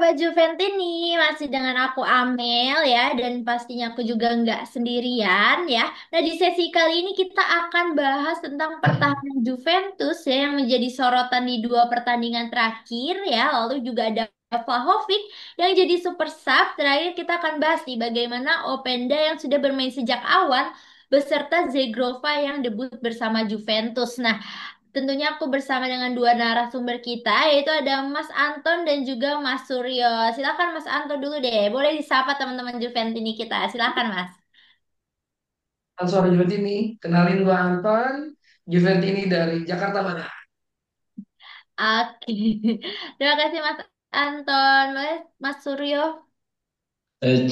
Sobat Juventini, masih dengan aku Amel ya, dan pastinya aku juga nggak sendirian ya. Nah, di sesi kali ini kita akan bahas tentang pertahanan Juventus ya, yang menjadi sorotan di dua pertandingan terakhir ya. Lalu juga ada Vlahovic yang jadi super sub. Terakhir kita akan bahas nih bagaimana Openda yang sudah bermain sejak awal beserta Zegrova yang debut bersama Juventus. Nah, tentunya aku bersama dengan dua narasumber kita, yaitu ada Mas Anton dan juga Mas Suryo. Silakan Mas Anton dulu deh. Boleh disapa teman-teman Juventini kita. Silakan Mas. Suara Juventini, kenalin gua Anton, Juventini dari Jakarta Barat. Oke. Terima kasih Mas Anton. Boleh Mas Suryo.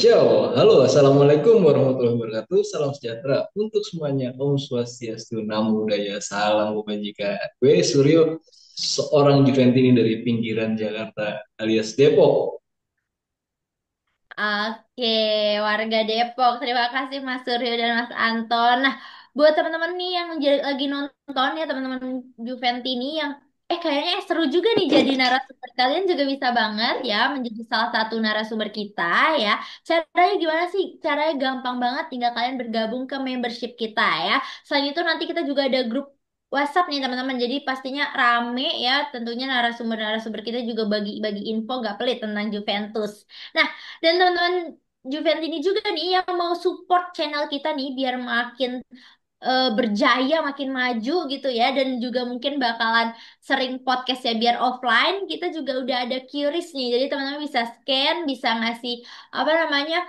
Ciao, halo, assalamualaikum warahmatullahi wabarakatuh, salam sejahtera untuk semuanya, Om Swastiastu, Namo Buddhaya, salam kebajikan. Gue Suryo, seorang Juventini dari pinggiran Jakarta alias Depok. Oke, warga Depok. Terima kasih Mas Suryo dan Mas Anton. Nah, buat teman-teman nih yang lagi nonton ya, teman-teman Juventini yang kayaknya seru juga nih jadi narasumber. Kalian juga bisa banget ya menjadi salah satu narasumber kita ya. Caranya gimana sih? Caranya gampang banget, tinggal kalian bergabung ke membership kita ya. Selain itu nanti kita juga ada grup WhatsApp nih teman-teman. Jadi pastinya rame ya. Tentunya narasumber-narasumber kita juga bagi-bagi info gak pelit tentang Juventus. Nah, dan teman-teman Juventini juga nih yang mau support channel kita nih biar makin berjaya, makin maju gitu ya, dan juga mungkin bakalan sering podcast ya biar offline. Kita juga udah ada QRIS nih, jadi teman-teman bisa scan, bisa ngasih apa namanya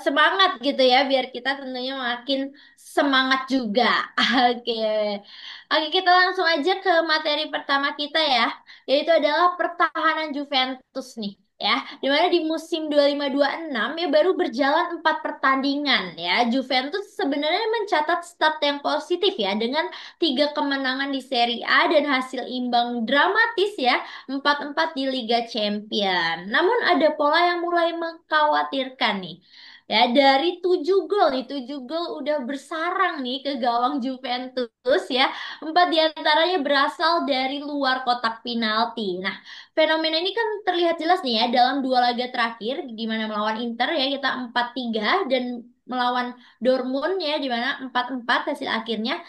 semangat gitu ya, biar kita tentunya makin semangat juga. Oke, oke kita langsung aja ke materi pertama kita ya, yaitu adalah pertahanan Juventus nih. Ya, di mana di musim 25-26 ya baru berjalan 4 pertandingan ya. Juventus sebenarnya mencatat start yang positif ya dengan 3 kemenangan di Serie A dan hasil imbang dramatis ya 4-4 di Liga Champion. Namun ada pola yang mulai mengkhawatirkan nih. Ya, dari 7 gol nih, 7 gol udah bersarang nih ke gawang Juventus ya. 4 diantaranya berasal dari luar kotak penalti. Nah, fenomena ini kan terlihat jelas nih ya dalam dua laga terakhir di mana melawan Inter ya kita 4-3 dan melawan Dortmund ya di mana 4-4 hasil akhirnya.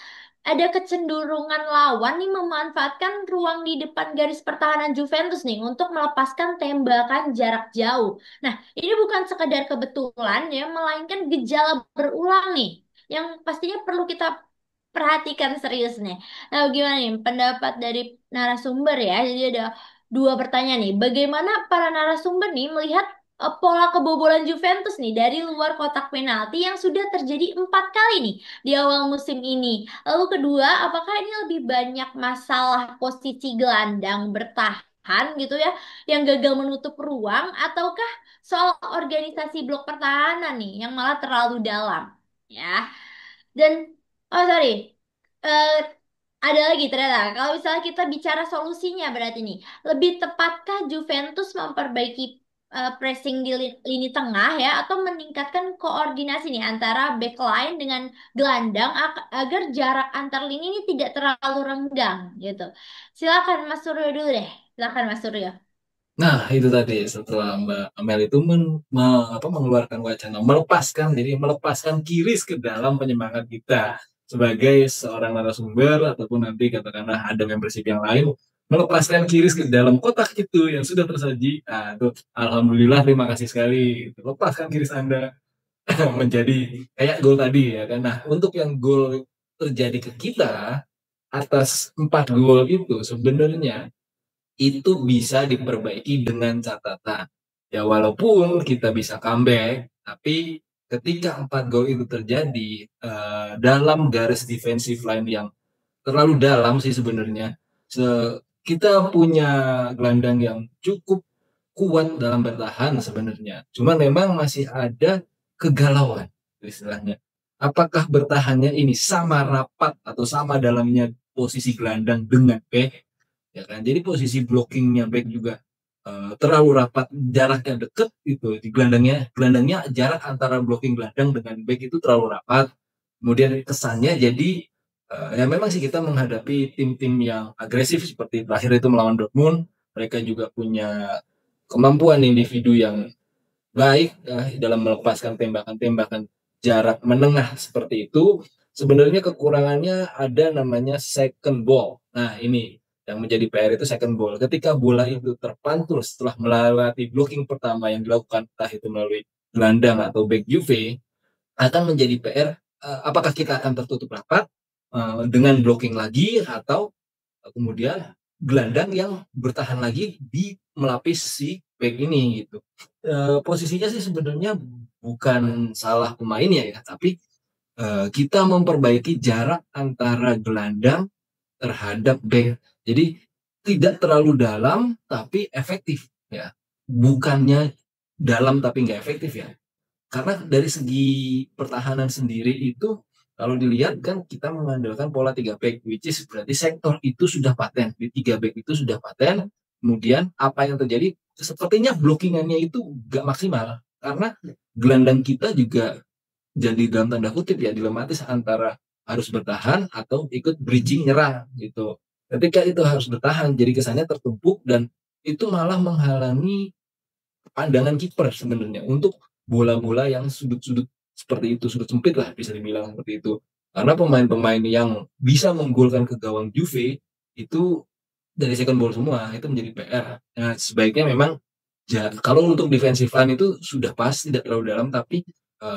Ada kecenderungan lawan nih memanfaatkan ruang di depan garis pertahanan Juventus nih untuk melepaskan tembakan jarak jauh. Nah, ini bukan sekedar kebetulan ya, melainkan gejala berulang nih yang pastinya perlu kita perhatikan serius nih. Nah, gimana nih pendapat dari narasumber ya? Jadi ada dua pertanyaan nih. Bagaimana para narasumber nih melihat pola kebobolan Juventus nih dari luar kotak penalti yang sudah terjadi 4 kali nih di awal musim ini? Lalu kedua, apakah ini lebih banyak masalah posisi gelandang bertahan gitu ya, yang gagal menutup ruang, ataukah soal organisasi blok pertahanan nih yang malah terlalu dalam? Ya, dan oh sorry, Eh, ada lagi ternyata. Kalau misalnya kita bicara solusinya berarti nih, lebih tepatkah Juventus memperbaiki pressing di lini tengah ya, atau meningkatkan koordinasi nih antara backline dengan gelandang agar jarak antar lini ini tidak terlalu renggang gitu. Silakan Mas Suryo dulu deh. Silakan Mas Suryo. Nah, itu tadi setelah Mbak Amel itu mengeluarkan wacana, melepaskan Kiris ke dalam penyemangat kita sebagai seorang narasumber ataupun nanti katakanlah ada membership yang lain, melepaskan Kiris ke dalam kotak itu yang sudah tersaji. Nah, itu alhamdulillah terima kasih sekali. Lepaskan Kiris Anda menjadi kayak gol tadi ya kan. Nah, untuk yang gol terjadi ke kita atas 4 gol itu sebenarnya itu bisa diperbaiki dengan catatan. Ya walaupun kita bisa comeback, tapi ketika 4 gol itu terjadi dalam garis defensive line yang terlalu dalam sih sebenarnya. Kita punya gelandang yang cukup kuat dalam bertahan sebenarnya. Cuman memang masih ada kegalauan istilahnya. Apakah bertahannya ini sama rapat atau sama dalamnya posisi gelandang dengan back? Ya kan, jadi posisi blockingnya back juga terlalu rapat, jaraknya deket itu di gelandangnya jarak antara blocking gelandang dengan back itu terlalu rapat, kemudian kesannya jadi ya memang sih kita menghadapi tim-tim yang agresif seperti terakhir itu melawan Dortmund. Mereka juga punya kemampuan individu yang baik dalam melepaskan tembakan-tembakan jarak menengah seperti itu, sebenarnya kekurangannya ada namanya second ball. Nah, ini yang menjadi PR itu second ball. Ketika bola itu terpantul setelah melewati blocking pertama yang dilakukan, entah itu melalui gelandang atau back Juve, akan menjadi PR, apakah kita akan tertutup rapat dengan blocking lagi atau kemudian gelandang yang bertahan lagi di melapis si back ini gitu. Posisinya sih sebenarnya bukan salah pemainnya ya, tapi kita memperbaiki jarak antara gelandang terhadap back. Jadi tidak terlalu dalam tapi efektif ya. Bukannya dalam tapi nggak efektif ya. Karena dari segi pertahanan sendiri itu kalau dilihat kan kita mengandalkan pola 3 back which is berarti sektor itu sudah paten. Di 3 back itu sudah paten. Kemudian apa yang terjadi sepertinya blockingannya itu gak maksimal karena gelandang kita juga jadi dalam tanda kutip ya dilematis antara harus bertahan atau ikut bridging nyerang gitu. Ketika itu harus bertahan jadi kesannya tertumpuk dan itu malah menghalangi pandangan kiper sebenarnya untuk bola-bola yang sudut-sudut seperti itu, sudut sempit lah bisa dibilang seperti itu. Karena pemain-pemain yang bisa menggolkan ke gawang Juve itu dari second ball semua, itu menjadi PR. Nah, sebaiknya memang kalau untuk defensive line itu sudah pas tidak terlalu dalam tapi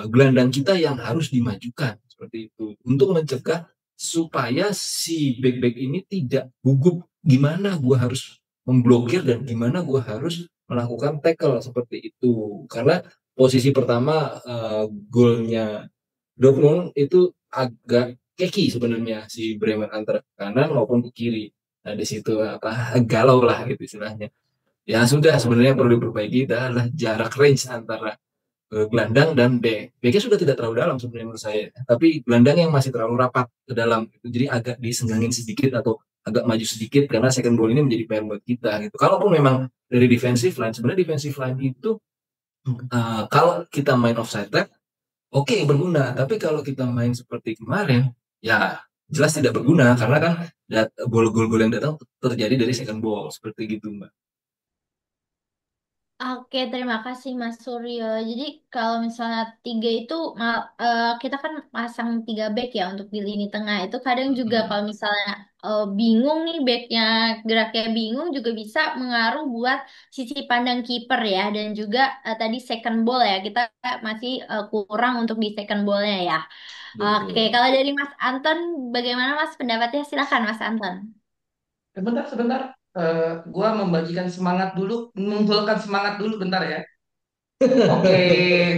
gelandang kita yang harus dimajukan seperti itu untuk mencegah supaya si back-back ini tidak gugup gimana gua harus memblokir dan gimana gua harus melakukan tackle seperti itu karena posisi pertama golnya Dortmund itu agak keki sebenarnya si Bremer antara ke kanan maupun ke kiri. Nah di situ apa galau lah gitu istilahnya. Ya sudah sebenarnya yang perlu diperbaiki adalah jarak range antara gelandang dan back. Backnya sudah tidak terlalu dalam sebenarnya menurut saya. Tapi gelandang yang masih terlalu rapat ke dalam. Jadi agak disenggangin sedikit atau agak maju sedikit karena second ball ini menjadi PR buat kita gitu. Kalaupun memang dari defensive line, sebenarnya defensive line itu kalau kita main offside track, oke berguna. Tapi kalau kita main seperti kemarin, ya jelas tidak berguna karena kan gol-gol yang datang terjadi dari second ball seperti gitu Mbak. Oke, terima kasih Mas Suryo. Jadi kalau misalnya tiga itu kita kan pasang tiga back ya untuk di lini tengah. Itu kadang juga kalau misalnya bingung nih backnya geraknya bingung juga bisa mengaruh buat sisi pandang kiper ya dan juga tadi second ball ya kita masih kurang untuk di second ballnya ya. Oke, Betul. kalau dari Mas Anton bagaimana Mas pendapatnya? Silakan Mas Anton. Sebentar, sebentar. Gua membagikan semangat dulu, menggolkan semangat dulu, bentar ya. Oke,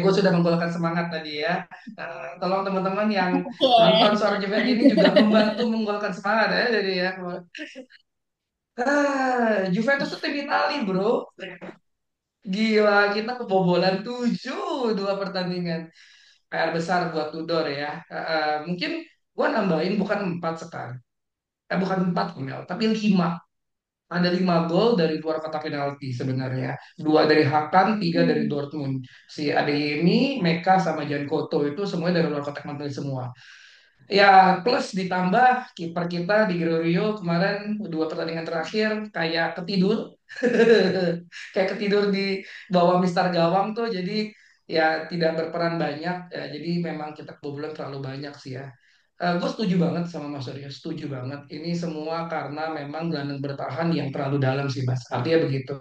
gue sudah menggolkan semangat tadi ya. Tolong teman-teman yang nonton Oke. Suara Jepet ini juga membantu menggolkan semangat ya. Jadi ya, Juventus itu tim Itali bro. Gila, kita kebobolan 7 2 pertandingan. PR besar buat Tudor ya. Mungkin gue nambahin bukan 4 sekarang. Bukan 4 Mel, tapi 5. Ada 5 gol dari luar kotak penalti sebenarnya. Dua dari Hakan, tiga dari Hmm. Dortmund. Si Adeyemi, Meka, sama Jan Koto itu semuanya dari luar kotak penalti semua. Ya, plus ditambah kiper kita di Gregorio kemarin 2 pertandingan terakhir kayak ketidur. Kayak ketidur di bawah Mister Gawang tuh. Jadi ya tidak berperan banyak. Ya, jadi memang kita kebobolan terlalu banyak sih ya. Gue setuju banget sama Mas Surya, setuju banget. Ini semua karena memang gelandang bertahan yang terlalu dalam sih Mas. Artinya begitu.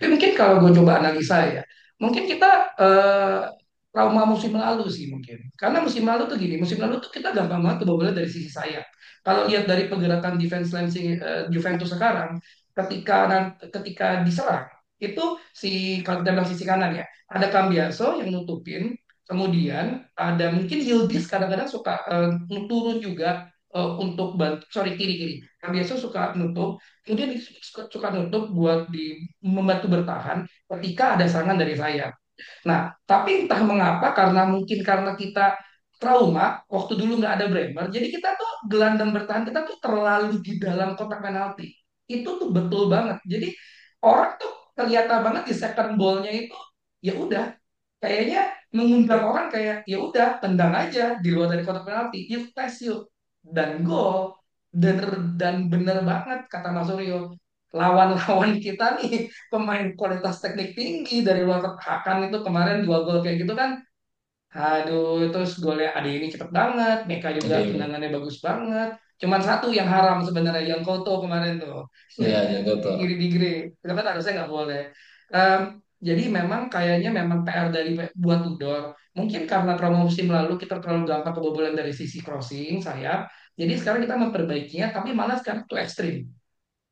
Tapi mungkin kalau gue coba analisa ya, mungkin kita trauma musim lalu sih mungkin. Karena musim lalu tuh gini, musim lalu tuh kita gampang banget kebobolan dari sisi sayap. Kalau lihat dari pergerakan defense line Juventus sekarang, ketika diserang itu kalau kita bilang sisi kanan ya, ada Cambiaso yang nutupin, kemudian ada mungkin Yildiz kadang-kadang suka turun juga untuk bantu, sorry kiri kiri. Cambiaso suka nutup, kemudian dia suka nutup buat membantu bertahan ketika ada serangan dari sayap. Nah, tapi entah mengapa karena kita trauma waktu dulu nggak ada Bremer, jadi kita tuh gelandang bertahan kita tuh terlalu di dalam kotak penalti. Itu tuh betul banget. Jadi orang tuh kelihatan banget di second ball-nya itu ya udah kayaknya mengundang orang kayak ya udah tendang aja di luar dari kotak penalti, yuk tes yuk dan gol dan bener banget kata Mas Suryo. lawan-lawan kita nih pemain kualitas teknik tinggi dari luar Hakan itu kemarin 2 gol kayak gitu kan. Aduh, terus golnya Ade ini cepet banget, Meka juga Ada ini. tendangannya bagus banget. Cuman satu yang haram sebenarnya, yang Koto kemarin tuh. Iya, yang Di tuh. Giri-Giri. Itu kan harusnya nggak boleh. Em, jadi memang kayaknya memang PR dari buat Tudor. Mungkin karena trauma musim lalu kita terlalu gampang kebobolan dari sisi crossing, sayap. Jadi sekarang kita memperbaikinya, tapi malah sekarang itu ekstrim.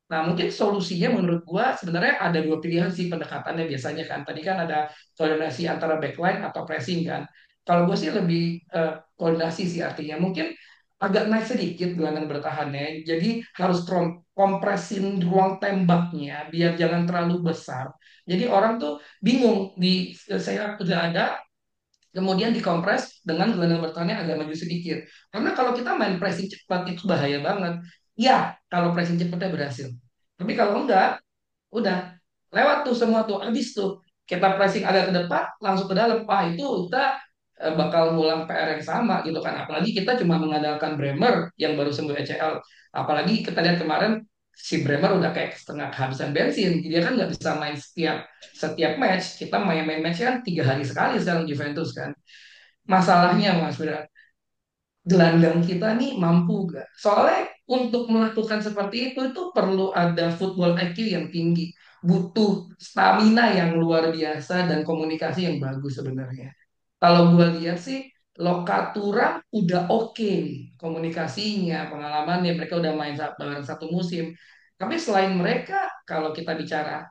Nah, mungkin solusinya menurut gua sebenarnya ada dua pilihan sih pendekatannya biasanya kan. Tadi kan ada koordinasi antara backline atau pressing kan. Kalau gue sih lebih koordinasi sih artinya. Mungkin agak naik sedikit gelandang bertahannya. Jadi harus kompresin ruang tembaknya biar jangan terlalu besar. Jadi orang tuh bingung di saya udah ada kemudian dikompres dengan gelandang bertahannya agak maju sedikit. Karena kalau kita main pressing cepat itu bahaya banget. Ya, kalau pressing cepatnya berhasil. Tapi kalau enggak, udah lewat tuh semua tuh, habis tuh. Kita pressing agak ke depan, langsung ke dalam. Wah, itu kita bakal ngulang PR yang sama gitu kan. Apalagi kita cuma mengandalkan Bremer yang baru sembuh ECL. Apalagi kita lihat kemarin si Bremer udah kayak setengah kehabisan bensin. Dia kan nggak bisa main setiap setiap match. Kita main-main match kan 3 hari sekali sekarang Juventus kan. Masalahnya Mas Bra, gelandang kita nih mampu gak? Soalnya untuk melakukan seperti itu perlu ada football IQ yang tinggi, butuh stamina yang luar biasa dan komunikasi yang bagus sebenarnya. Kalau gue lihat sih Lokatura udah oke nih komunikasinya, pengalamannya mereka udah main bareng satu musim. Tapi selain mereka, kalau kita bicara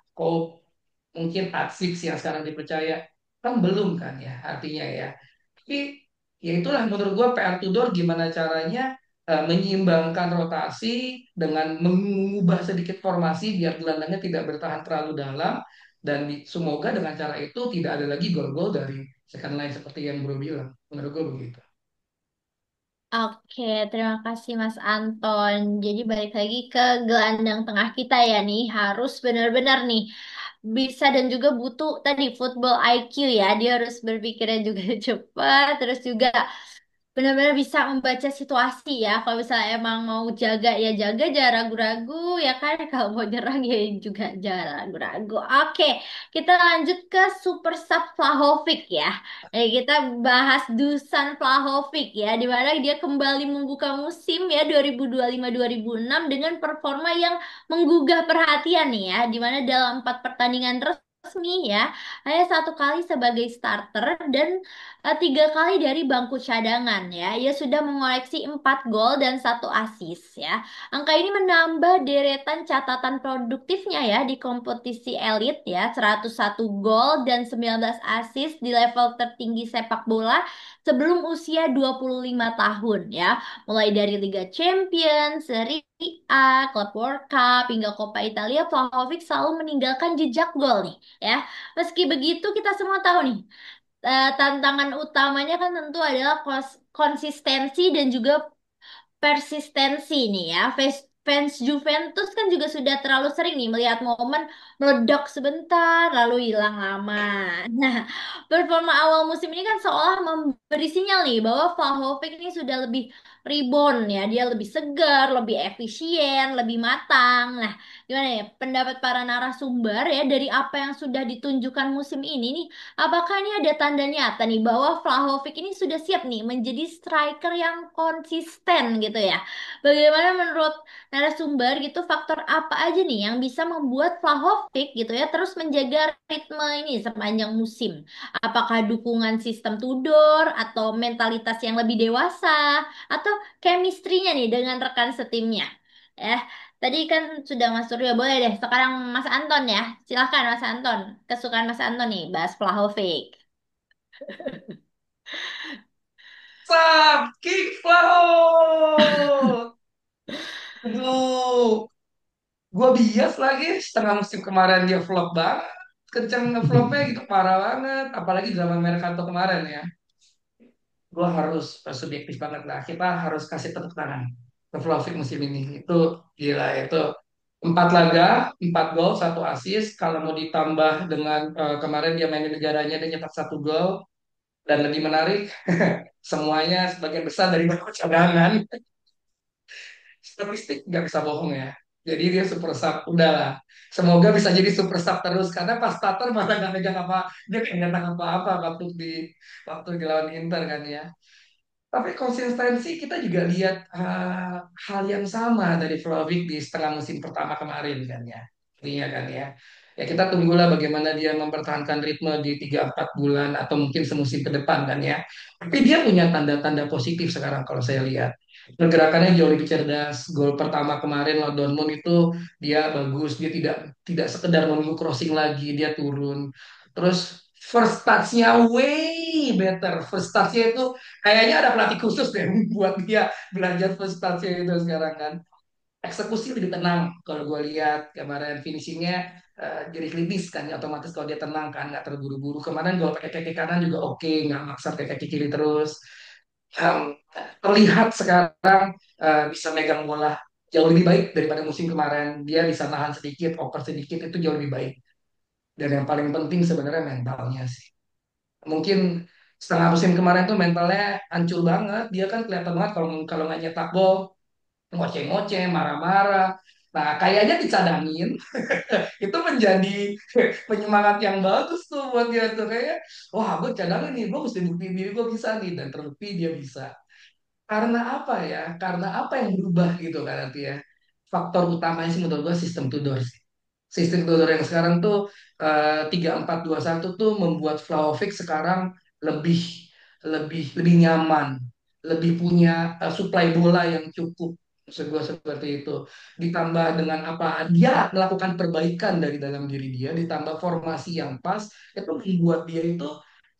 mungkin Atsik yang sekarang dipercaya kan belum kan ya artinya ya. Tapi ya itulah menurut gua PR Tudor gimana caranya menyeimbangkan rotasi dengan mengubah sedikit formasi biar gelandangnya tidak bertahan terlalu dalam dan semoga dengan cara itu tidak ada lagi gol-gol dari second line seperti yang Bro bilang. Menurut gua begitu. Oke, terima kasih Mas Anton. Jadi balik lagi ke gelandang tengah kita ya nih, harus benar-benar nih bisa dan juga butuh tadi football IQ ya. Dia harus berpikirnya juga cepat, terus juga benar-benar bisa membaca situasi ya. Kalau misalnya emang mau jaga ya jaga, jangan ragu-ragu ya kan. Kalau mau nyerang ya juga jangan ragu-ragu. Oke, kita lanjut ke Super Sub Vlahovic ya. Kita bahas Dusan Vlahovic ya, di mana dia kembali membuka musim ya 2025-2026 dengan performa yang menggugah perhatian nih ya, di mana dalam 4 pertandingan resmi ya, hanya 1 kali sebagai starter dan 3 kali dari bangku cadangan ya. Ia sudah mengoleksi 4 gol dan 1 assist ya. Angka ini menambah deretan catatan produktifnya ya di kompetisi elit ya. 101 gol dan 19 assist di level tertinggi sepak bola sebelum usia 25 tahun ya. Mulai dari Liga Champions, Serie A, Club World Cup, hingga Coppa Italia, Vlahovic selalu meninggalkan jejak gol nih ya. Meski begitu kita semua tahu nih tantangan utamanya kan tentu adalah konsistensi dan juga persistensi nih ya. Fans Juventus kan juga sudah terlalu sering nih melihat momen meledak sebentar lalu hilang lama. Nah, performa awal musim ini kan seolah memberi sinyal nih bahwa Vlahovic ini sudah lebih rebound ya. Dia lebih segar, lebih efisien, lebih matang. Nah, gimana ya pendapat para narasumber ya dari apa yang sudah ditunjukkan musim ini nih? Apakah ini ada tanda nyata nih bahwa Vlahovic ini sudah siap nih menjadi striker yang konsisten gitu ya? Bagaimana menurut narasumber gitu faktor apa aja nih yang bisa membuat Vlahovic gitu ya terus menjaga ritme ini sepanjang musim? Apakah dukungan sistem Tudor atau mentalitas yang lebih dewasa atau chemistry-nya nih dengan rekan setimnya? Eh, tadi kan sudah Mas Suryo, boleh deh. Sekarang Mas Anton ya. Silahkan Mas Anton. Kesukaan Mas Anton nih, bahas Vlahovic. Sab, kick Flaut! Aduh, gue bias lagi setengah musim kemarin dia vlog banget. Kenceng ngevlognya gitu parah banget. Apalagi zaman Mercato kemarin ya. Gue harus subjektif banget lah. Kita harus kasih tepuk tangan ke Vlahovic musim ini. Itu gila itu. 4 laga, 4 gol, 1 assist. Kalau mau ditambah dengan kemarin dia main di negaranya dia nyetak 1 gol. Dan lebih menarik, semuanya sebagian besar dari bangku cadangan. Statistik nggak bisa bohong ya. Jadi dia super sub, udahlah. Semoga bisa jadi super sub terus karena pas starter malah nggak megang apa, dia nggak nyetak apa-apa waktu di lawan Inter kan ya. Tapi konsistensi kita juga lihat hal yang sama dari Vlahovic di setengah musim pertama kemarin kan ya. Iya kan ya. Ya kita tunggulah bagaimana dia mempertahankan ritme di 3-4 bulan atau mungkin semusim ke depan kan ya. Tapi dia punya tanda-tanda positif sekarang kalau saya lihat. Pergerakannya jauh lebih cerdas. Gol pertama kemarin lawan Dortmund itu dia bagus. Dia tidak tidak sekedar menunggu crossing lagi, dia turun. Terus first touch-nya way better. First touch-nya itu kayaknya ada pelatih khusus deh buat dia belajar first touch-nya itu sekarang kan. Eksekusi lebih tenang kalau gue lihat kemarin finishingnya jadi klinis kan ya, otomatis kalau dia tenang kan nggak terburu-buru. Kemarin gue pakai kaki kanan juga oke, nggak maksa pakai kaki kiri terus. Em, Terlihat sekarang bisa megang bola jauh lebih baik daripada musim kemarin. Dia bisa nahan sedikit, oper sedikit itu jauh lebih baik. Dan yang paling penting sebenarnya mentalnya sih. Mungkin setengah musim kemarin tuh mentalnya hancur banget. Dia kan kelihatan banget kalau kalau nggak nyetak gol, ngoceh-ngoceh, marah-marah. Nah, kayaknya dicadangin itu menjadi penyemangat yang bagus tuh buat dia tuh kayak, wah gue cadangin nih, gue mesti buktiin diri gue bisa nih dan terbukti dia bisa. Karena apa ya? Karena apa yang berubah gitu kan nanti ya? Faktor utamanya sih menurut gue sistem Tudor sih. Sistem Tudor yang sekarang tuh 3-4-2-1 tuh membuat Vlahovic sekarang lebih lebih nyaman, lebih punya supply bola yang cukup. Maksud gue seperti itu. Ditambah dengan apa? Dia melakukan perbaikan dari dalam diri dia, ditambah formasi yang pas, itu membuat dia itu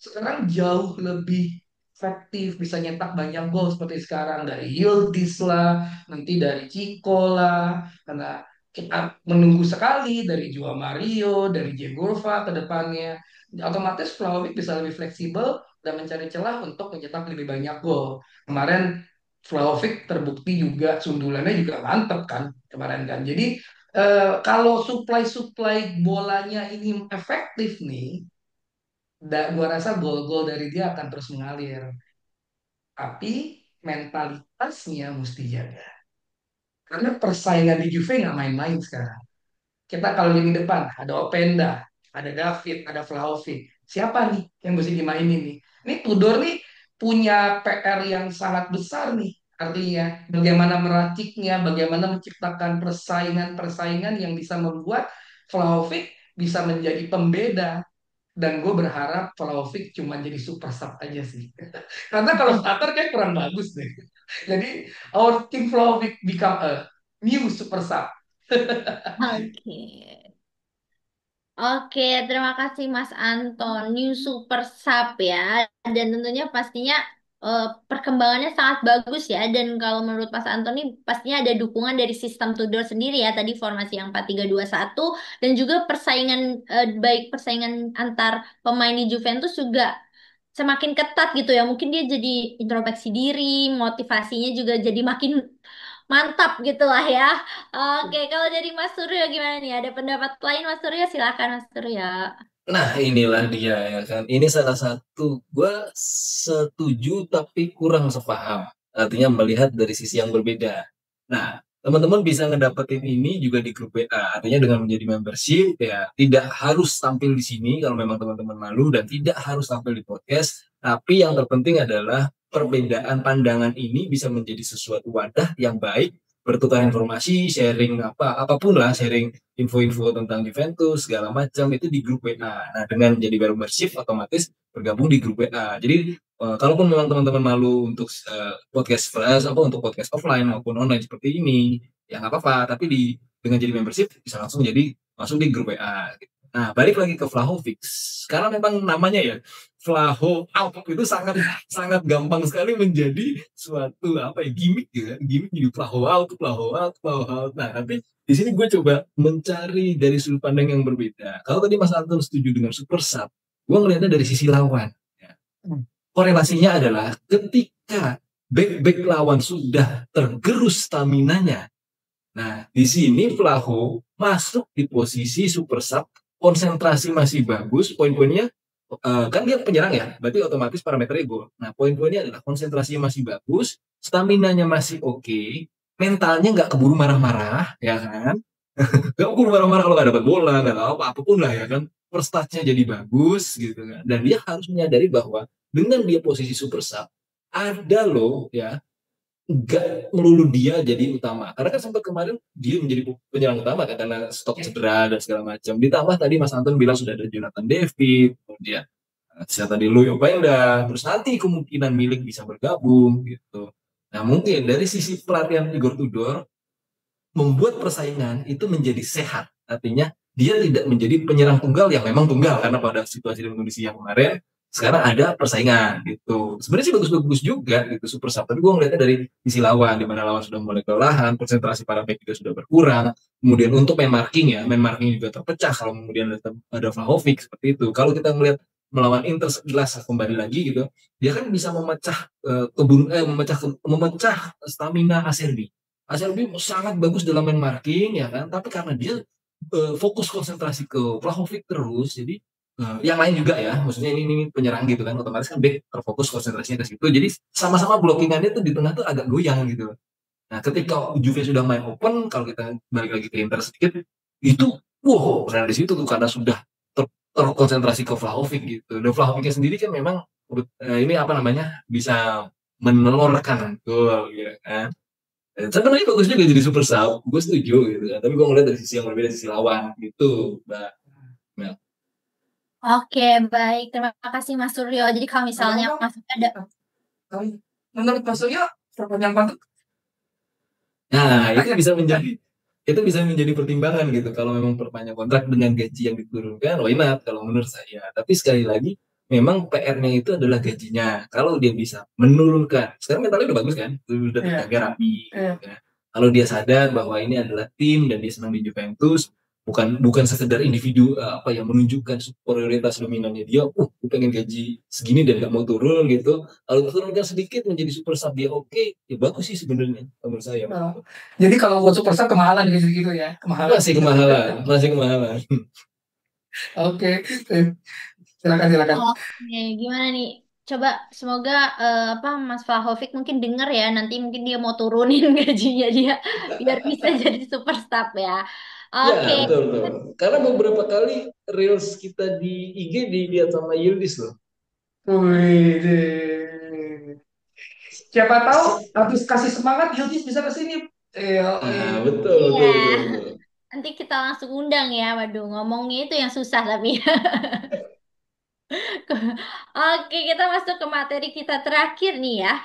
sekarang jauh lebih efektif, bisa nyetak banyak gol seperti sekarang dari Yildiz lah, nanti dari Ciko lah, karena kita menunggu sekali dari Joao Mario, dari Jegorva ke depannya. Otomatis Vlahovic bisa lebih fleksibel dan mencari celah untuk mencetak lebih banyak gol. Kemarin Vlahovic terbukti juga sundulannya juga mantep kan kemarin kan. Jadi kalau supply bolanya ini efektif nih, gua rasa gol-gol dari dia akan terus mengalir. Tapi mentalitasnya mesti jaga. Karena persaingan di Juve nggak main-main sekarang. Kita kalau lini depan ada Openda, ada David, ada Vlahovic. Siapa nih yang mesti dimainin nih? Ini Tudor nih punya PR yang sangat besar nih. Artinya bagaimana meraciknya, bagaimana menciptakan persaingan-persaingan yang bisa membuat Vlahovic bisa menjadi pembeda. Dan gue berharap Vlahovic cuma jadi super sub aja sih. Karena kalau starter kayak kurang bagus deh. Jadi our team Vlahovic become a new super sub. Oke. Oke, terima kasih Mas Anton. New Super Sub ya. Dan tentunya pastinya perkembangannya sangat bagus ya. Dan kalau menurut Mas Anton ini pastinya ada dukungan dari sistem Tudor sendiri ya. Tadi formasi yang 4-3-2-1 dan juga persaingan baik persaingan antar pemain di Juventus juga semakin ketat gitu ya. Mungkin dia jadi introspeksi diri, motivasinya juga jadi makin mantap gitu lah ya. Oke, kalau dari Mas Suryo gimana nih? Ada pendapat lain Mas Suryo? Silakan Mas Suryo. Nah, inilah dia ya kan. Ini salah satu gue setuju tapi kurang sepaham. Artinya melihat dari sisi yang berbeda. Nah, teman-teman bisa ngedapetin ini juga di grup WA. Artinya dengan menjadi membership ya tidak harus tampil di sini kalau memang teman-teman malu dan tidak harus tampil di podcast. Tapi yang terpenting adalah perbedaan pandangan ini bisa menjadi sesuatu wadah yang baik, bertukar informasi, sharing apapun lah, sharing info-info tentang Juventus segala macam itu di grup WA. Nah, dengan jadi membership otomatis bergabung di grup WA. Jadi kalaupun memang teman-teman malu untuk podcast untuk podcast offline maupun online seperti ini, ya nggak apa-apa. Tapi dengan jadi membership bisa langsung jadi masuk di grup WA. Gitu. Nah, balik lagi ke Vlahovic. Karena memang namanya ya Vlaho out itu sangat sangat gampang sekali menjadi suatu apa ya gimmick gitu kan. Gimmick jadi Vlaho out, Vlaho out, Vlaho out. Nah, tapi di sini gue coba mencari dari sudut pandang yang berbeda. Kalau tadi Mas Anton setuju dengan super sub, gue ngelihatnya dari sisi lawan. Ya. Korelasinya adalah ketika back lawan sudah tergerus staminanya. Nah, di sini Vlaho masuk di posisi super sub, konsentrasi masih bagus, poin-poinnya kan dia penyerang ya, berarti otomatis parameternya gol. Nah, poin-poinnya adalah konsentrasinya masih bagus, staminanya masih oke, mentalnya nggak keburu marah-marah, ya kan? Nggak keburu marah-marah kalau nggak dapat bola, nggak tahu apa apapun lah ya kan. First touch-nya jadi bagus gitu kan. Dan dia harus menyadari bahwa dengan dia posisi super sub, ada loh ya, nggak melulu dia jadi utama. Karena kan sempat kemarin dia menjadi penyerang utama kan karena stok cedera dan segala macam. Ditambah tadi Mas Anton bilang sudah ada Jonathan David, kemudian siapa tadi Louis Openda, terus nanti kemungkinan Milik bisa bergabung gitu. Nah mungkin dari sisi pelatihan Igor Tudor membuat persaingan itu menjadi sehat. Artinya dia tidak menjadi penyerang tunggal yang memang tunggal karena pada situasi dan kondisi yang kemarin sekarang ada persaingan gitu. Sebenarnya sih bagus-bagus juga gitu super sub. Tapi gue ngeliatnya dari sisi lawan di mana lawan sudah mulai kelelahan, konsentrasi para back juga sudah berkurang. Kemudian untuk main marking juga terpecah kalau kemudian ada Vlahovic seperti itu. Kalau kita melihat melawan Inter segelas kembali lagi gitu, dia kan bisa memecah memecah stamina Acerbi. Acerbi sangat bagus dalam main marking ya kan, tapi karena dia fokus konsentrasi ke Vlahovic terus, jadi yang lain juga ya, maksudnya ini penyerang gitu kan, otomatis kan back terfokus konsentrasinya ke situ, jadi sama-sama blockingannya tuh di tengah tuh agak goyang gitu. Nah, ketika Juve sudah main open, kalau kita balik lagi ke Inter sedikit, itu wow, karena di situ tuh karena sudah terkonsentrasi ke Vlahovic gitu. Dan Vlahovicnya sendiri kan memang ini apa namanya bisa menelurkan gol gitu kan. Sebenarnya bagus juga jadi super sub, gue setuju gitu kan. Tapi gue ngeliat dari sisi yang berbeda, sisi lawan gitu, Mbak Mel. Oke, baik. Terima kasih Mas Suryo. Jadi kalau misalnya Mas ada Menurut Mas Suryo, perpanjang kontrak? Nah, itu bisa menjadi pertimbangan gitu. Kalau memang perpanjang kontrak dengan gaji yang diturunkan, why not kalau menurut saya. Tapi sekali lagi, memang PR-nya itu adalah gajinya. Kalau dia bisa menurunkan, sekarang mentalnya udah bagus kan, udah terjaga rapi. Gitu kan. Kalau dia sadar bahwa ini adalah tim dan dia senang di Juventus, bukan sekedar individu apa yang menunjukkan superioritas dominannya dia, gue pengen gaji segini dan gak mau turun gitu. Kalau turunkan sedikit menjadi super sub dia oke, ya bagus sih sebenarnya menurut saya. Jadi kalau buat super sub kemahalan gitu ya, kemahalan. Masih kemahalan. Oke, silakan. Oke, gimana nih? Coba semoga Mas Vlahovic mungkin denger ya, nanti mungkin dia mau turunin gajinya dia biar bisa jadi super sub ya. Oke. Ya, betul. Karena beberapa kali reels kita di IG dilihat sama Yildiz loh. Wih, siapa tahu habis kasih semangat Yildiz bisa ke sini. Betul. Nanti kita langsung undang ya. Waduh, ngomongnya itu yang susah tapi. Oke, kita masuk ke materi kita terakhir nih ya.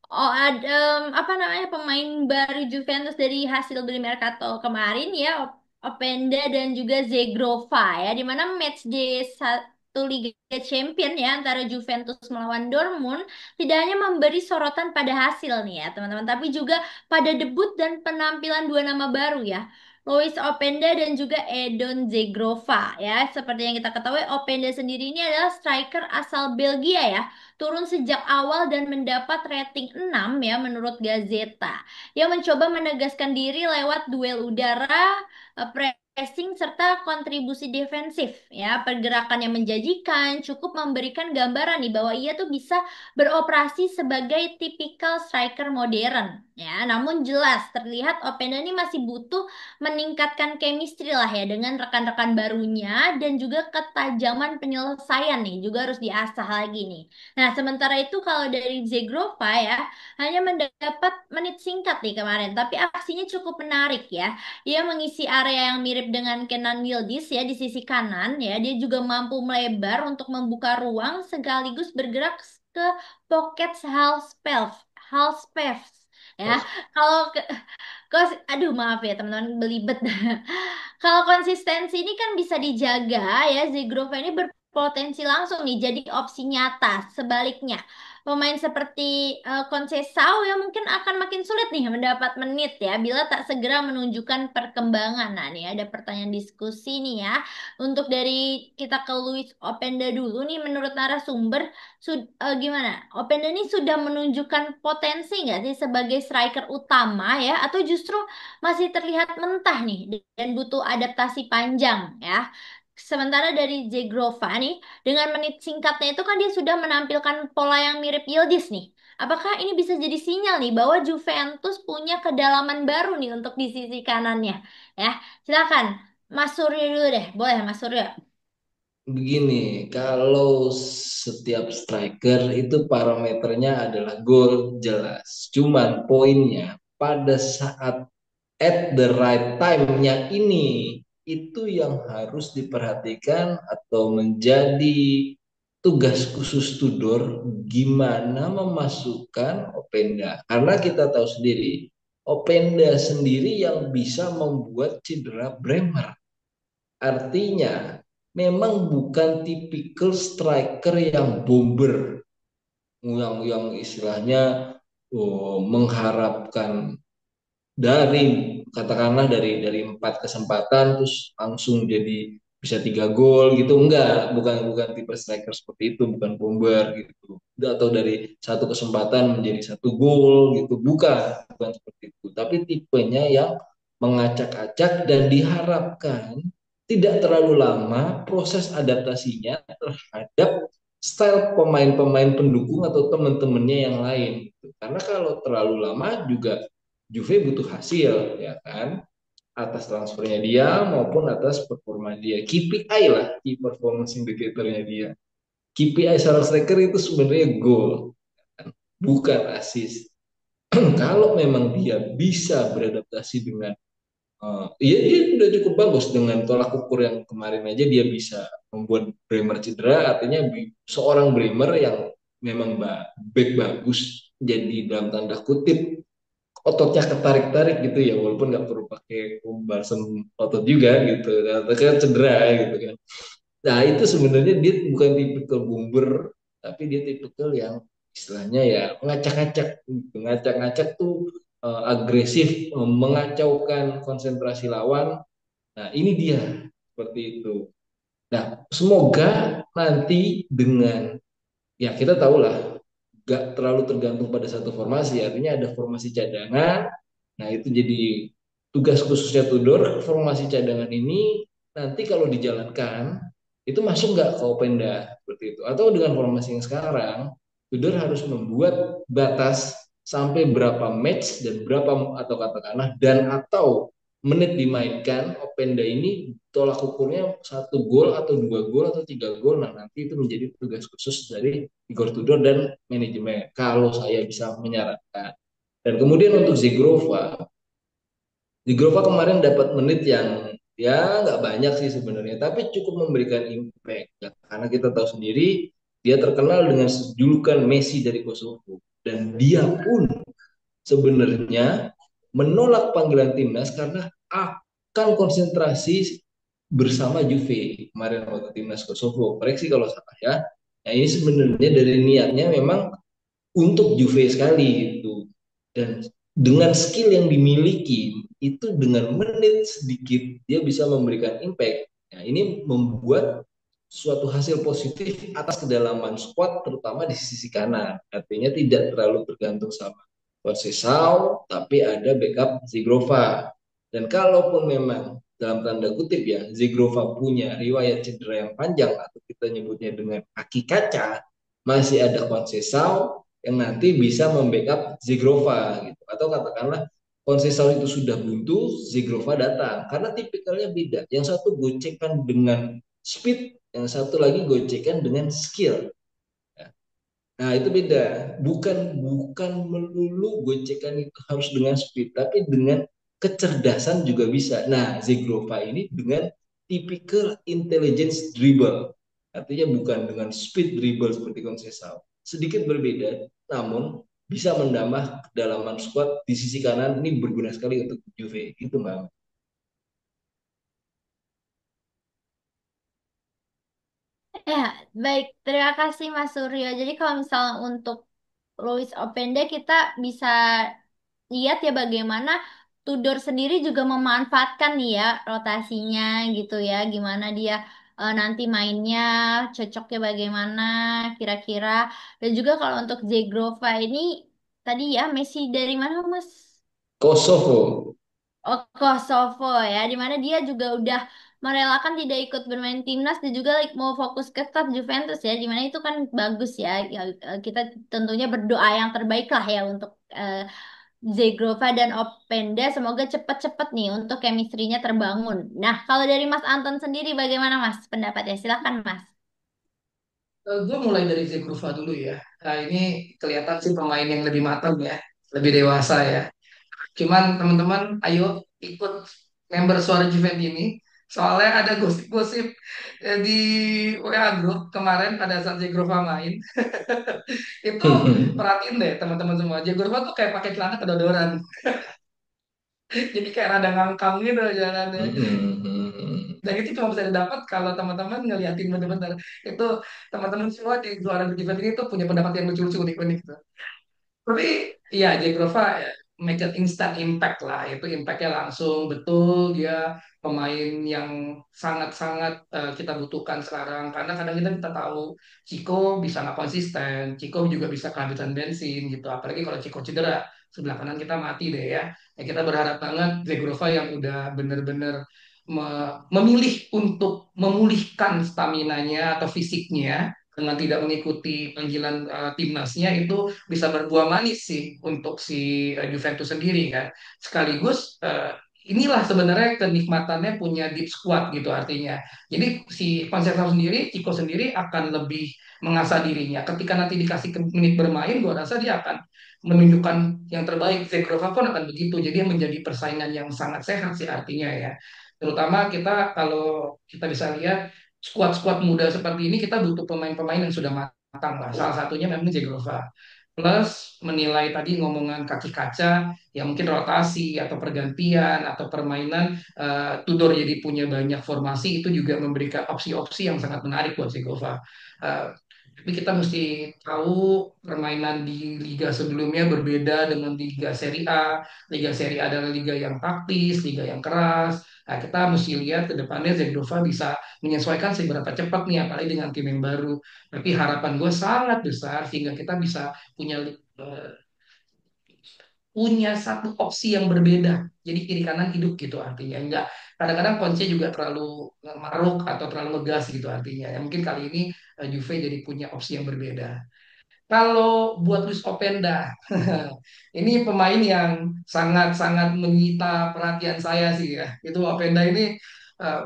Oh, ada apa namanya pemain baru Juventus dari hasil beli Mercato kemarin ya, Openda dan juga Zegrova ya, di mana match day satu Liga Champion ya antara Juventus melawan Dortmund tidak hanya memberi sorotan pada hasil nih ya teman-teman, tapi juga pada debut dan penampilan dua nama baru ya. Luis Openda dan juga Edon Zegrova ya. Seperti yang kita ketahui, Openda sendiri ini adalah striker asal Belgia ya, turun sejak awal dan mendapat rating 6 ya menurut Gazeta. Yang mencoba menegaskan diri lewat duel udara, pressing serta kontribusi defensif ya. Pergerakan yang menjanjikan cukup memberikan gambaran nih bahwa ia tuh bisa beroperasi sebagai tipikal striker modern ya. Namun jelas terlihat Openda ini masih butuh meningkatkan chemistry lah ya dengan rekan-rekan barunya, dan juga ketajaman penyelesaian nih juga harus diasah lagi nih. Nah, sementara itu kalau dari Zegrova ya, hanya mendapat menit singkat nih kemarin, tapi aksinya cukup menarik ya. Ia mengisi area yang mirip dengan Kenan Yildiz ya di sisi kanan ya. Dia juga mampu melebar untuk membuka ruang sekaligus bergerak ke pocket half space ya. Kalau aduh maaf ya teman-teman belibet. Kalau konsistensi ini kan bisa dijaga ya, Zigrova ini berpotensi langsung nih jadi opsi nyata. Sebaliknya, pemain seperti Conceição ya mungkin akan makin sulit nih mendapat menit ya bila tak segera menunjukkan perkembangan. Nah, nih ada pertanyaan diskusi nih ya. Untuk dari kita ke Luis Openda dulu nih, menurut narasumber gimana? Openda ini sudah menunjukkan potensi nggak sih sebagai striker utama ya, atau justru masih terlihat mentah nih dan butuh adaptasi panjang ya. Sementara dari Zegrova nih, dengan menit singkatnya itu kan dia sudah menampilkan pola yang mirip Yildiz nih. Apakah ini bisa jadi sinyal nih bahwa Juventus punya kedalaman baru nih untuk di sisi kanannya? Ya, silakan. Mas Suryo dulu deh, boleh Mas Suryo. Begini, kalau setiap striker itu parameternya adalah gol jelas. Cuman poinnya pada saat at the right time-nya ini itu yang harus diperhatikan atau menjadi tugas khusus Tudor gimana memasukkan Openda. Karena kita tahu sendiri, Openda sendiri yang bisa membuat cedera Bremer. Artinya, memang bukan tipikal striker yang bomber, yang istilahnya mengharapkan dari katakanlah dari 4 kesempatan terus langsung jadi bisa 3 gol gitu, enggak, bukan tipe striker seperti itu, bukan bomber gitu, atau dari 1 kesempatan menjadi 1 gol gitu, bukan seperti itu, tapi tipenya yang mengacak-acak dan diharapkan tidak terlalu lama proses adaptasinya terhadap style pemain-pemain pendukung atau teman-temannya yang lain gitu. Karena kalau terlalu lama juga Juve butuh hasil ya kan, atas transfernya dia maupun atas performa dia, KPI lah, key performance indicatornya dia. KPI seorang striker itu sebenarnya gol, bukan assist. Kalau memang dia bisa beradaptasi dengan iya, dia udah cukup bagus dengan tolak ukur yang kemarin aja dia bisa membuat Bremer cedera, artinya seorang Bremer yang memang back bagus jadi dalam tanda kutip ototnya ketarik-tarik gitu ya, walaupun nggak perlu pakai balsam otot juga gitu, tapi kan cedera gitu kan. Nah itu sebenarnya dia bukan tipikal bomber, tapi dia tipikal yang istilahnya ya ngacak-ngacak gitu. Ngacak-ngacak tuh agresif, mengacaukan konsentrasi lawan. Nah ini dia seperti itu. Nah semoga nanti dengan, ya kita tahulah gak terlalu tergantung pada satu formasi, artinya ada formasi cadangan. Nah itu jadi tugas khususnya Tudor, formasi cadangan ini nanti kalau dijalankan itu masuk nggak ke Openda seperti itu, atau dengan formasi yang sekarang Tudor harus membuat batas sampai berapa match dan berapa, atau katakanlah dan atau menit dimainkan Openda ini tolak ukurnya 1 gol atau 2 gol atau 3 gol. Nah nanti itu menjadi tugas khusus dari Igor Tudor dan manajemen kalau saya bisa menyarankan. Dan kemudian untuk Zigrova kemarin dapat menit yang ya nggak banyak sih sebenarnya, tapi cukup memberikan impact ya, karena kita tahu sendiri dia terkenal dengan julukan Messi dari Kosovo, dan dia pun sebenarnya menolak panggilan timnas karena akan konsentrasi bersama Juve kemarin waktu timnas Kosovo. Koreksi kalau salah ya. Nah ini sebenarnya dari niatnya memang untuk Juve sekali gitu. Dan dengan skill yang dimiliki itu dengan menit sedikit dia bisa memberikan impact. Nah, ini membuat suatu hasil positif atas kedalaman squad terutama di sisi kanan. Artinya tidak terlalu tergantung sama Conceição, tapi ada backup Zigrova. Dan kalaupun memang dalam tanda kutip ya Zigrova punya riwayat cedera yang panjang atau kita nyebutnya dengan kaki kaca, masih ada Conceição yang nanti bisa membackup Zigrova gitu. Atau katakanlah Conceição itu sudah buntu, Zigrova datang. Karena tipikalnya beda. Yang satu gocekan dengan speed, yang satu lagi gocekan dengan skill. Nah, itu beda. Bukan melulu gocekan itu harus dengan speed, tapi dengan kecerdasan juga bisa. Nah, Zigrova ini dengan typical intelligence dribble. Artinya bukan dengan speed dribble seperti Conceição. Sedikit berbeda, namun bisa menambah kedalaman squad di sisi kanan, ini berguna sekali untuk Juve. Itu Mbak. Ya, baik. Terima kasih Mas Suryo. Jadi kalau misalnya untuk Luis Openda kita bisa lihat ya bagaimana Tudor sendiri juga memanfaatkan nih ya rotasinya gitu ya. Gimana dia nanti mainnya, cocoknya bagaimana kira-kira. Dan juga kalau untuk Zegrova ini tadi ya Messi dari mana Mas? Kosovo. Oh, Kosovo ya, dimana dia juga udah merelakan tidak ikut bermain timnas dan juga like, mau fokus ke staf Juventus ya, dimana itu kan bagus ya. Ya, kita tentunya berdoa yang terbaik lah ya untuk Zegrova dan Openda, semoga cepet-cepet nih untuk chemistry-nya terbangun. Nah, kalau dari Mas Anton sendiri bagaimana Mas pendapatnya? Silakan Mas. Gue mulai dari Zegrova dulu ya. Nah, ini kelihatan sih pemain yang lebih matang ya, lebih dewasa ya. Cuman teman-teman, ayo ikut member Suara Juventus ini. Soalnya ada gosip-gosip di WA Group kemarin pada saat Zegrova main. Itu perhatiin deh teman-teman semua. Zegrova tuh kayak pakai celana kedodoran. Jadi kayak rada ngangkang gitu jalannya. Dan itu cuma bisa didapat kalau teman-teman ngeliatin bener-bener. Itu teman-teman semua di Suara Juventus ini tuh punya pendapat yang lucu-lucu unik-unik gitu. Tapi ya Jagrova ya, make an instant impact lah. Itu impactnya langsung betul. Dia pemain yang sangat-sangat kita butuhkan sekarang. Karena kadang kita tahu Ciko bisa nggak konsisten. Ciko juga bisa kehabisan bensin gitu. Apalagi kalau Ciko cedera. Sebelah kanan kita mati deh ya. Ya kita berharap banget Jagrova yang udah bener-bener memilih untuk memulihkan staminanya atau fisiknya dengan tidak mengikuti panggilan timnasnya itu bisa berbuah manis sih untuk si Juventus sendiri kan. Sekaligus inilah sebenarnya kenikmatannya punya deep squad gitu artinya. Jadi si Conceição sendiri, Chico sendiri akan lebih mengasah dirinya. Ketika nanti dikasih menit bermain, gua rasa dia akan menunjukkan yang terbaik. Zegrova pun akan begitu. Jadi menjadi persaingan yang sangat sehat sih artinya ya. Terutama kita kalau kita bisa lihat skuad-skuad muda seperti ini kita butuh pemain-pemain yang sudah matang lah. Salah satunya memang Jagrova. Plus menilai tadi ngomongan kaki kaca yang mungkin rotasi atau pergantian atau permainan Tudor jadi punya banyak formasi itu juga memberikan opsi-opsi yang sangat menarik buat Jagrova. Tapi kita mesti tahu permainan di liga sebelumnya berbeda dengan liga Serie A. Liga Serie A adalah liga yang taktis, liga yang keras. Nah, kita mesti lihat ke depannya Zagdova bisa menyesuaikan seberapa cepat nih, apalagi dengan tim yang baru. Tapi harapan gue sangat besar sehingga kita bisa punya punya satu opsi yang berbeda. Jadi kiri kanan hidup gitu artinya. Enggak kadang-kadang Conte juga terlalu maruk atau terlalu ngegas gitu artinya. Ya, mungkin kali ini Juve jadi punya opsi yang berbeda. Kalau buat Luis Openda, ini pemain yang sangat-sangat menyita perhatian saya sih ya. Itu Openda ini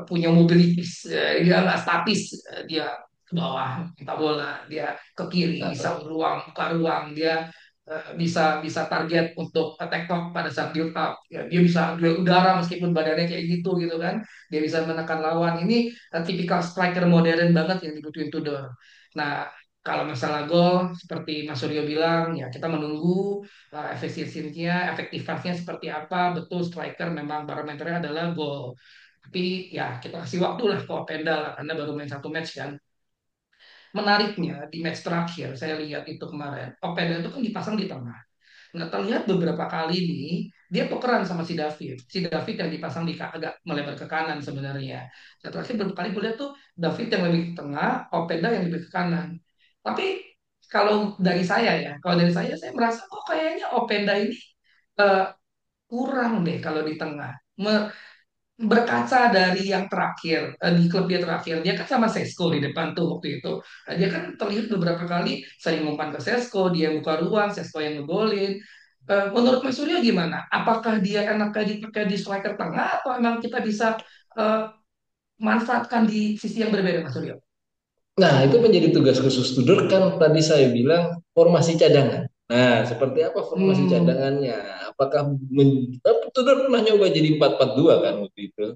punya mobilitas, dia nggak statis, dia ke bawah minta bola, dia ke kiri bisa ruang buka ruang, dia bisa bisa target untuk attack talk pada saat build up. Ya, dia bisa duel udara meskipun badannya kayak gitu gitu kan. Dia bisa menekan lawan. Ini tipikal striker modern banget yang dibutuhin Tudor. Nah, kalau masalah gol, seperti Mas Suryo bilang, ya kita menunggu efisiensinya, efektivitasnya seperti apa. Betul striker memang barometernya adalah gol. Tapi ya kita kasih waktu lah ke Openda lah, karena baru main satu match kan. Menariknya di match terakhir, saya lihat itu kemarin, Openda itu kan dipasang di tengah. Nggak terlihat beberapa kali nih, dia tukeran sama si David. Si David yang dipasang di agak melebar ke kanan sebenarnya. Saya terakhir beberapa kali kulihat tuh David yang lebih ke tengah, Openda yang lebih ke kanan. Tapi kalau dari saya ya, kalau dari saya merasa kok kayaknya Openda ini eh, kurang deh kalau di tengah. Berkaca dari yang terakhir di klub dia terakhir, dia kan sama Sesko di depan tuh waktu itu. Nah, dia kan terlihat beberapa kali sering umpan ke Sesko, dia buka ruang, Sesko yang ngegolin. Menurut Mas Suryo gimana? Apakah dia enaknya dipakai di striker tengah atau emang kita bisa eh, manfaatkan di sisi yang berbeda Mas Suryo? Nah, itu menjadi tugas khusus Tudor kan tadi saya bilang formasi cadangan. Nah, seperti apa formasi Hmm, cadangannya? Apakah Tudor pernah nyoba jadi 4-4-2 kan waktu itu?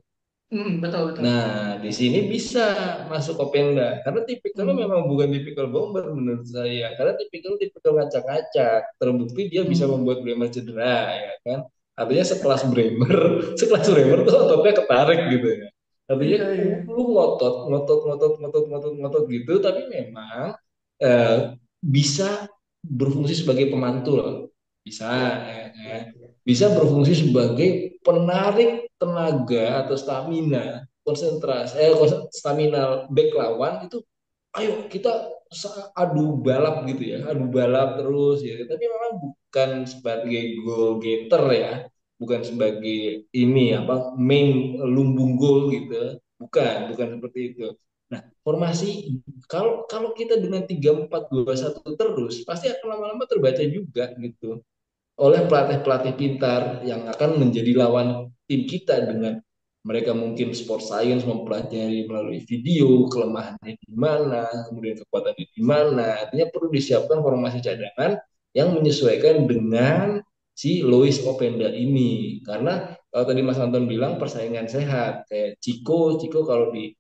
betul betul. Nah, di sini bisa masuk Openda karena tipikalnya Hmm, memang bukan tipikal bomber menurut saya. Karena tipikal ngacak-ngacak. Terbukti dia bisa hmm, membuat Bremer cedera, ya kan? Artinya sekelas Bremer, sekelas Bremer tuh ototnya ketarik gitu ya. Artinya iya iya. lu ngotot, ngotot, ngotot, ngotot, ngotot, ngotot gitu, tapi memang bisa berfungsi sebagai pemantul, bisa, Iya, ya kan? iya, iya. Bisa berfungsi sebagai penarik tenaga atau stamina konsentrasi stamina back lawan itu, ayo kita adu balap gitu ya, adu balap terus ya, tapi memang bukan sebagai goal getter ya, bukan sebagai ini apa main lumbung gol gitu. bukan seperti itu. Nah, formasi kalau kalau kita dengan 3-4-2-1 terus pasti akan lama-lama terbaca juga gitu oleh pelatih-pelatih pintar yang akan menjadi lawan tim kita dengan mereka mungkin sport science mempelajari melalui video kelemahannya di mana, kemudian kekuatannya di mana. Artinya perlu disiapkan formasi cadangan yang menyesuaikan dengan si Lois Openda ini. Karena kalau tadi Mas Anton bilang persaingan sehat, kayak Ciko kalau di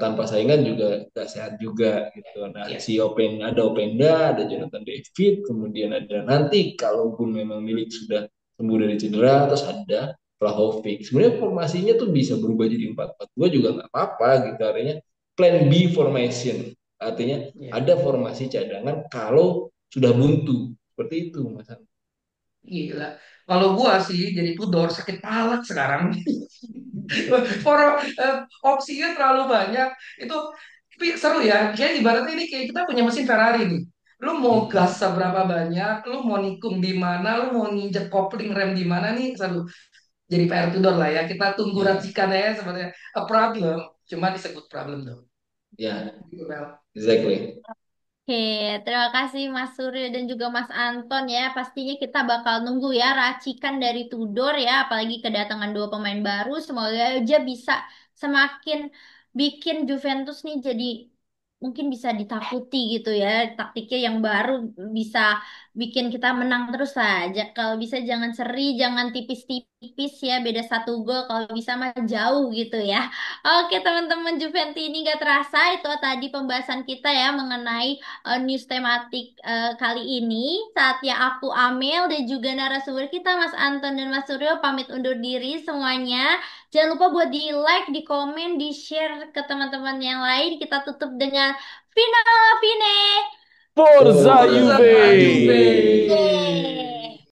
tanpa saingan juga gak sehat juga gitu. Nah, Iya. si ada Openda, ada Jonathan David, kemudian ada nanti kalaupun memang milik sudah sembuh dari cedera, terus ada Vlahovic. Sebenarnya formasinya tuh bisa berubah jadi 4-4-2 juga nggak apa-apa gitu. Artinya plan B formation. Artinya Iya. ada formasi cadangan kalau sudah buntu. Seperti itu, Mas. Gila. Kalau gua sih jadi Tudor sakit palak sekarang. For, opsinya terlalu banyak. Itu tapi seru ya. Kayak ibaratnya ini kayak kita punya mesin Ferrari nih. Lu mau Mm-mm. gas seberapa banyak, lu mau nikung di mana, lu mau nginjek kopling rem di mana nih, seru. Jadi PR Tudor lah ya. Kita tunggu Ya, racikan ya sebenarnya a problem. Cuma disebut problem dong. ya, Gitu, Mel. exactly. Oke, terima kasih Mas Suryo dan juga Mas Anton ya. Pastinya kita bakal nunggu ya racikan dari Tudor ya, apalagi kedatangan dua pemain baru. Semoga aja bisa semakin bikin Juventus nih jadi mungkin bisa ditakuti gitu ya. Taktiknya yang baru bisa bikin kita menang terus saja. Kalau bisa jangan seri, jangan tipis-tipis ya, beda 1 gol. Kalau bisa mah jauh gitu ya. Oke teman-teman Juventi ini gak terasa itu tadi pembahasan kita ya mengenai news tematik kali ini. Saatnya aku Amel dan juga narasumber kita Mas Anton dan Mas Suryo pamit undur diri semuanya. Jangan lupa buat di like, di komen, di share ke teman-teman yang lain. Kita tutup dengan Vina Vine. Forza Forza Juve! Juve.